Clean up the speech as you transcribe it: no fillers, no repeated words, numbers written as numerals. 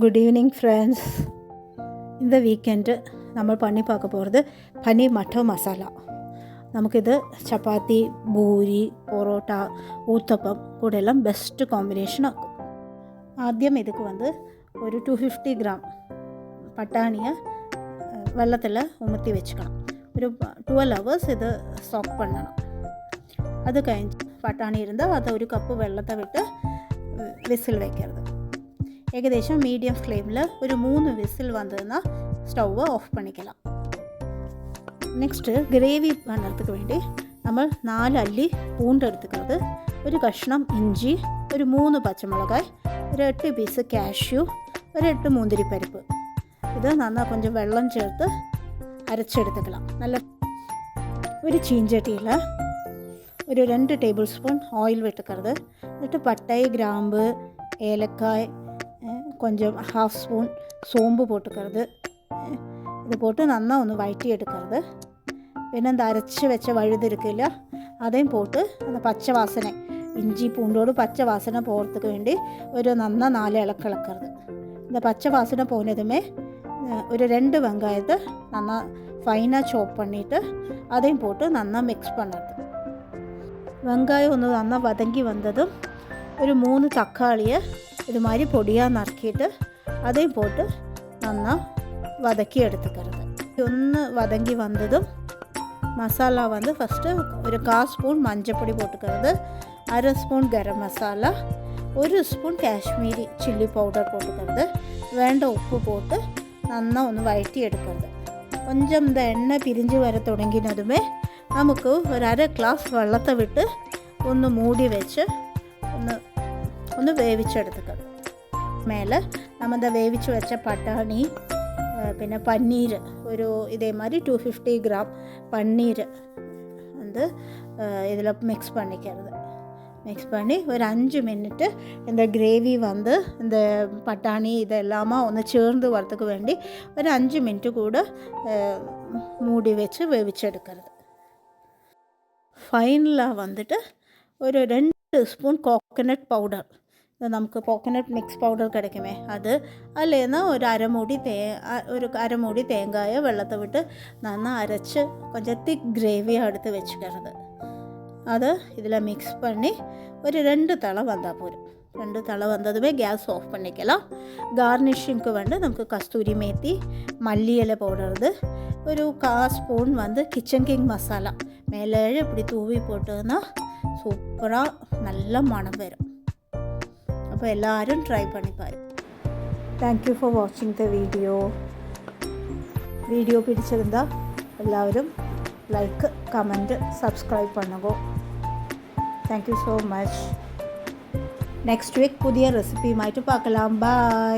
Good evening friends. இந்த weekend നമ്മൾ പണി பார்க்க போகிறது പനീർ മട്ടർ മസാല. നമുക്കിത് ചപ്പാത്തി, പൂരി, പൊറോട്ട, ഊത്തപ്പം കൂടെയെല്ലാം ബെസ്റ്റ് കോമ്പിനേഷൻ ആക്കും. ആദ്യം இதுக்கு ഒരു 250 ഗ്രാം பட்டாணியை വെള്ളത്തിൽ ഉമത്തി വെച്ചിക്കണം. ഒരു 12 hours ഇത് സോക്ക് பண்ணணும். അത് കഴിഞ്ഞ് பட்டாணி இருந்தால் அதை ഒരു കപ്പ് വെള്ളത്തെ വിട്ട് വിസിൽ വയ്ക്കരുത്. ഏകദേശം മീഡിയം ഫ്ലെയിമിൽ ഒരു 3 വിസിൽ വന്നതെന്നാൽ സ്റ്റൗവ് ഓഫ് പണിക്കണം. നെക്സ്റ്റ് ഗ്രേവി பண்ணுறதுக்கு വേണ്ടി നമ്മൾ 4 അല്ലി പൂണ്ടെടുത്തുക്കുന്നത്, ഒരു കഷ്ണം ഇഞ്ചി, ഒരു 3 പച്ചമുളകായ്, ഒരു 8 പീസ് കാഷ്യൂ, ഒരു 8 മുന്തിരിപ്പരിപ്പ്. ഇത് നന്നായി கொஞ்சம் വെള്ളം ചേർത്ത് അരച്ചെടുത്തുക്കണം. നല്ല ഒരു ചീഞ്ചട്ടിയിൽ ഒരു 2 ടേബിൾ സ്പൂൺ ഓയിൽ വിട്ടുക്கிறது. എന്നിട്ട് പട്ടൈ, ഗ്രാമ്പ്, ഏലക്കായ്, கொஞ்சம் 1/2 ஸ்பூன் சோம்பு போட்டுக்கிறது. இது போட்டு நல்லா ഒന്ന് വഴറ്റി എടുക്കുന്നത്. പിന്നെ എന്താ അരച്ച് വെച്ച വഴുത് ഇരിക്കില്ല, അதையும் போட்டு அந்த பச்சை வாசனை, இஞ்சி பூண்டோடு பச்சை வாசனை போகிறதுக்கு வேண்டி ஒரு நல்லா 4 இளக்கிறது. இந்த பச்சை வாசனை போனதுமே ஒரு 2 வெங்காயத்தை நல்லா ஃபைனாக ചോപ്പ് பண்ணிவிட்டு அதையும் போட்டு நல்லா மிக்ஸ் பண்ணுறது. வெங்காயம் ഒന്ന് நல்லா வதங்கி வந்ததும் ഒരു 3 തക്കാളിയെ இது மாதிரி பொடியாக நறுக்கிட்டு அதையும் போட்டு நல்லா வதக்கி எடுத்துக்கிறது. ஒன்று வதங்கி வந்ததும் மசாலா ஃபஸ்ட்டு ஒரு 1/4 ஸ்பூன் மஞ்சப்பொடி போட்டுக்கிறது, 1/2 spoon garam masala, 1 spoon Kashmiri chilli powder போட்டுக்கிறது, வேண்ட உப்பு போட்டு நல்லா ഒന്ന് വഴറ്റി എടുക്കുന്നത്. கொஞ்சம் இந்த எண்ணெய் பிரிஞ்சு வர தொடங்கினதுமே നമുക്ക് ഒരു 1/2 ഗ്ലാസ് വെള്ളത്തെ വിട്ട് ഒന്ന് മൂടി വെച്ച് ഒന്ന് വേവിച്ചെടുത്തുക്கிறது. മേലെ നമ്മൾ വേവിച്ച് വെച്ച പട്ടാണി, പിന്നെ പന്നീർ, ഒരു ഇതേമാതിരി 250 ഗ്രാം പന്നീർ இதில் மிக்ஸ் பண்ணிக்கிறது. மிக்ஸ் பண்ணி ஒரு 5 மினிட்டு இந்த கிரேவி இந்த பட்டாணி இதெல்லாமா ஒன்று சேர்ந்து வரத்துக்கு வேண்டி ஒரு 5 மினிட்டு கூட மூடி வச்சு வேவிச்செடுக்கிறது. ஃபைனலாக ஒரு 2 ஸ்பூன் கோகனட் பவுடர், നമുക്ക് കോക്കനട്ട് മിക്സ് പൗഡർ കിടക്കുമേ അത്, അല്ലേന്ന് ഒരു അരമൂടി തേങ്ങായ വെള്ളത്തെ വിട്ട് നന്നായി അരച്ച് கொஞ்சம் திக் கிரேவியாக எடுத்து வச்சுக்கிறது. அது இதில் மிக்ஸ் பண்ணி ஒரு 2 தலை வந்தால் போதும். 2 தலை வந்ததுமே கேஸ் ஆஃப் பண்ணிக்கலாம். கார்னிஷிங்க்கு നമുക്ക് കസ്തൂരി മേത്തി, മല്ലിയില പൗഡർ, ഒരു 1/4 സ്പൂൺ കിച്ചൻ കിങ് മസാല மேலே இப்படி தூவி போட்டுன்னா சூப்பராக நல்ல மனம் வரும். അപ്പോൾ എല്ലാവരും ട്രൈ பண்ணி பாரு. Thank you for watching the video പിടിച്ചിരുந்தா എല്ലാവരും ലൈക്ക്, കമൻറ്റ്, സബ്സ്ക്ரைப் பண்ணுங்க. Thank you so much. Next week പുതിയ റെസിപ്പിയുമായിട്ട് பார்க்கலாம். ബൈ.